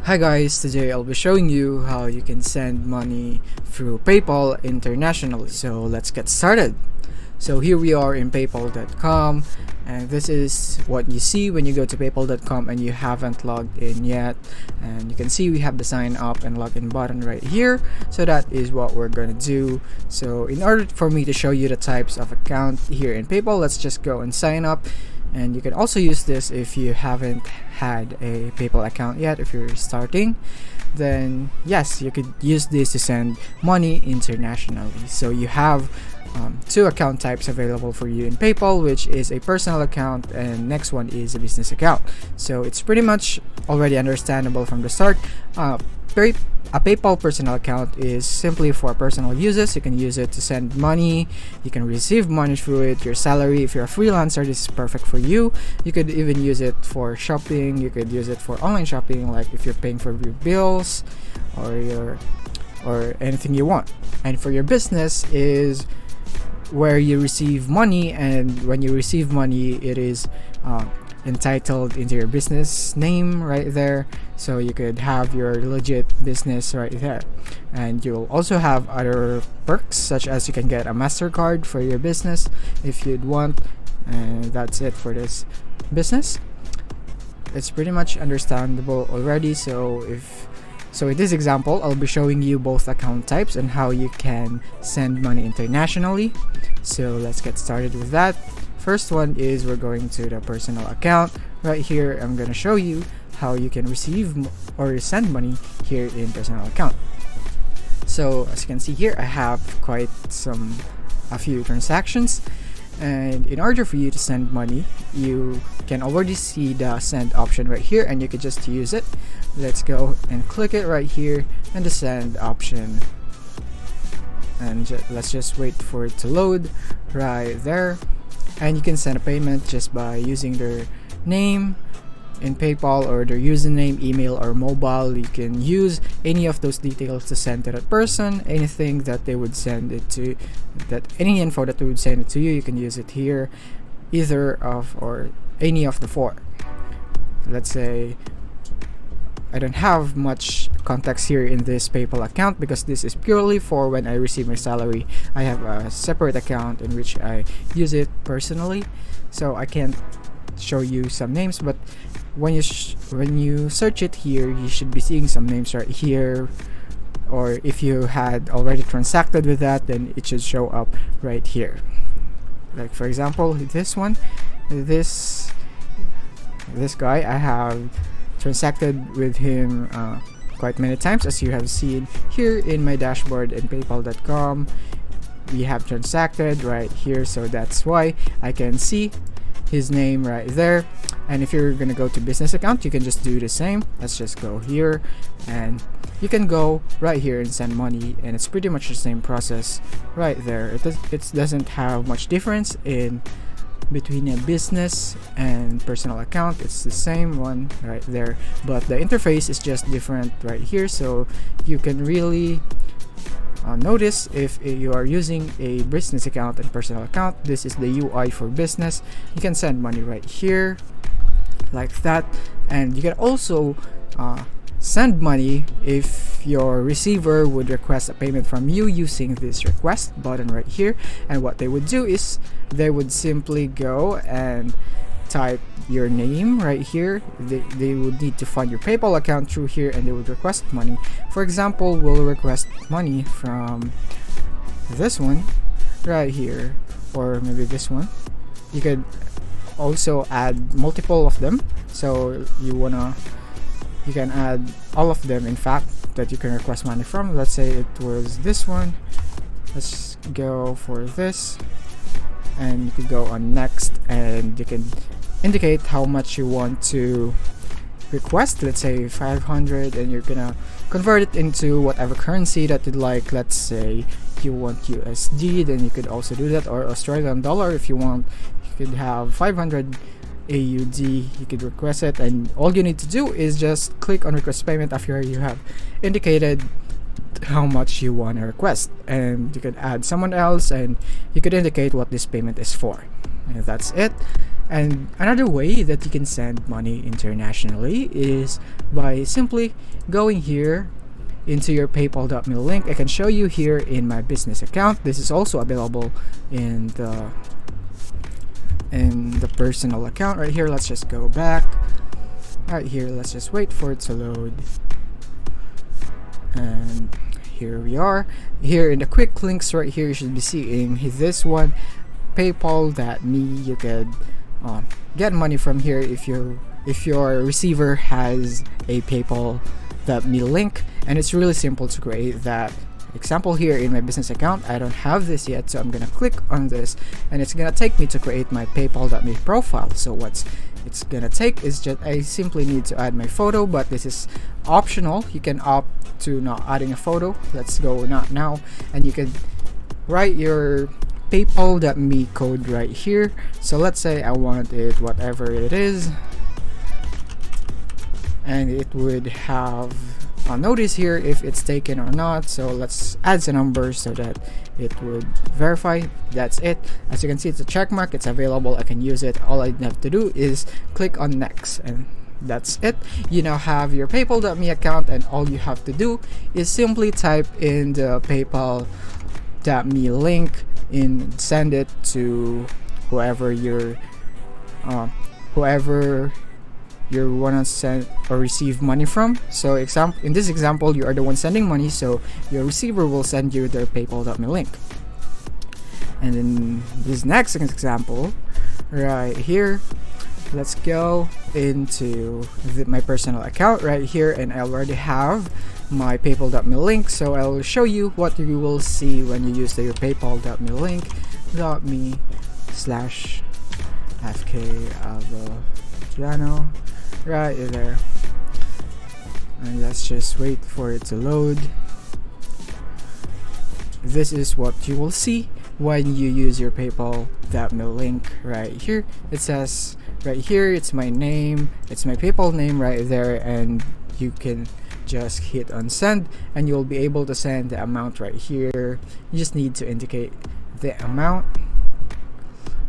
Hi guys, today I'll be showing you how you can send money through PayPal internationally. So let's get started. So here we are in paypal.com, and this is what you see when you go to paypal.com and you haven't logged in yet. And you can see we have the sign up and login button right here. So that is what we're gonna do. So in order for me to show you the types of account here in PayPal, let's just go and sign up. And you can also use this if you haven't had a PayPal account yet. If you're starting, then yes, you could use this to send money internationally. So you have two account types available for you in PayPal, which is a personal account, and next one is a business account. So it's pretty much already understandable from the start. A PayPal personal account is simply for personal uses. You can use it to send money, you can receive money through it, your salary. If you're a freelancer, this is perfect for you. You could even use it for shopping, you could use it for online shopping, like if you're paying for your bills or anything you want. And for your business is where you receive money, and when you receive money, it is entitled into your business name right there, so you could have your legit business right there. And you'll also have other perks, such as you can get a MasterCard for your business if you'd want. And that's it for this business. It's pretty much understandable already. So in this example, I'll be showing you both account types and how you can send money internationally. So let's get started with that. First one is we're going to the personal account. Right here, I'm going to show you how you can receive or send money here in personal account. So as you can see here, I have a few transactions. And in order for you to send money, you can already see the send option right here, and you can just use it. Let's go and click it right here and the send option. And let's just wait for it to load right there. And you can send a payment just by using their name in PayPal or their username, email, or mobile. You can use any of those details to send to that person. Anything that they would send it to, any info that they would send it to you, you can use it here, either of or any of the four. Let's say I don't have much context here in this PayPal account because this is purely for when I receive my salary. I have a separate account in which I use it personally, so I can't show you some names, but when you search it here, you should be seeing some names right here. Or if you had already transacted with that, then it should show up right here. Like for example, this one, this guy, I have transacted with him quite many times, as you have seen here in my dashboard in paypal.com. We have transacted right here, so that's why I can see his name right there. And if you're gonna go to business account, you can just do the same. Let's just go here, and you can go right here and send money, and it's pretty much the same process right there. It doesn't have much difference in between a business and personal account. It's the same one right there, but the interface is just different right here. So you can really notice if you are using a business account and personal account. This is the UI for business. You can send money right here like that, and you can also send money if your receiver would request a payment from you using this request button right here. And what they would do is they would simply go and type your name right here. They would need to find your PayPal account through here, and they would request money. For example, we'll request money from this one right here, or maybe this one. You could also add multiple of them, so you can add all of them, in fact, that you can request money from. Let's say it was this one. Let's go for this, and you can go on next, and you can indicate how much you want to request. Let's say 500, and you're gonna convert it into whatever currency that you'd like. Let's say you want USD, then you could also do that, or Australian dollar if you want. You could have 500 AUD, you could request it, and all you need to do is just click on request payment after you have indicated how much you want to request, and you could add someone else, and you could indicate what this payment is for, and that's it. And another way that you can send money internationally is by simply going here into your paypal.me link. I can show you here in my business account. This is also available in the personal account right here. Let's just go back right here. Let's just wait for it to load. And here we are. Here in the quick links right here, you should be seeing this one, paypal.me. You could get money from here if your receiver has a paypal.me link. And it's really simple to create that. Example here in my business account, I don't have this yet, so I'm gonna click on this and it's gonna take me to create my paypal.me profile. So what's it's gonna take is just I simply need to add my photo, but this is optional. You can opt to not adding a photo. Let's go not now, and you can write your paypal.me code right here. So let's say I want it whatever it is, and it would have a notice here if it's taken or not. So let's add some numbers so that it would verify. That's it. As you can see, it's a check mark. It's available. I can use it. All I have to do is click on next, and that's it. You now have your paypal.me account, and all you have to do is simply type in the paypal.me link and send it to whoever you want to send or receive money from. So in this example, you are the one sending money, so your receiver will send you their paypal.me link. And in this next example right here, let's go into my personal account right here, and I already have my paypal.me link. So I will show you what you will see when you use your paypal.me link .me/FK right there, and let's just wait for it to load. This is what you will see when you use your paypal.me link right here. It says right here, it's my name, it's my PayPal name right there, and you can just hit on send and you'll be able to send the amount right here. You just need to indicate the amount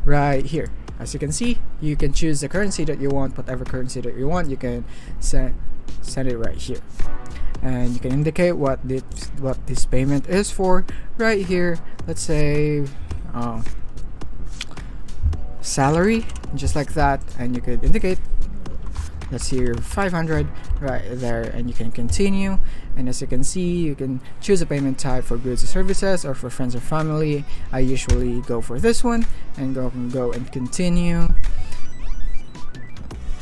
right here. As you can see, you can choose the currency that you want, whatever currency that you want. You can send it right here, and you can indicate what this payment is for right here. Let's say salary, just like that, and you could indicate, let's see, 500 right there, and you can continue. And as you can see, you can choose a payment type for goods or services or for friends or family. I usually go for this one and go and continue.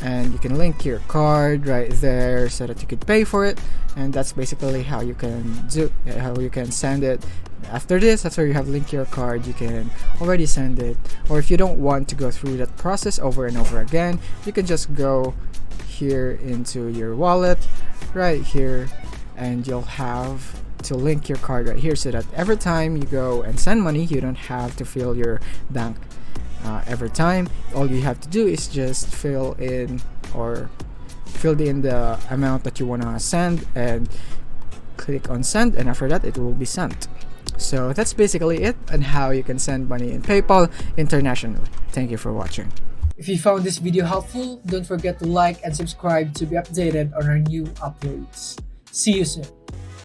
And you can link your card right there so that you could pay for it. And that's basically how you can send it. After you have linked your card, you can already send it. Or if you don't want to go through that process over and over again, you can just go here into your wallet right here, and you'll have to link your card right here so that every time you go and send money, you don't have to fill your bank every time. All you have to do is just fill in the amount that you want to send and click on send, and after that it will be sent. So that's basically it on how you can send money in PayPal internationally. Thank you for watching. If you found this video helpful, don't forget to like and subscribe to be updated on our new uploads. See you soon.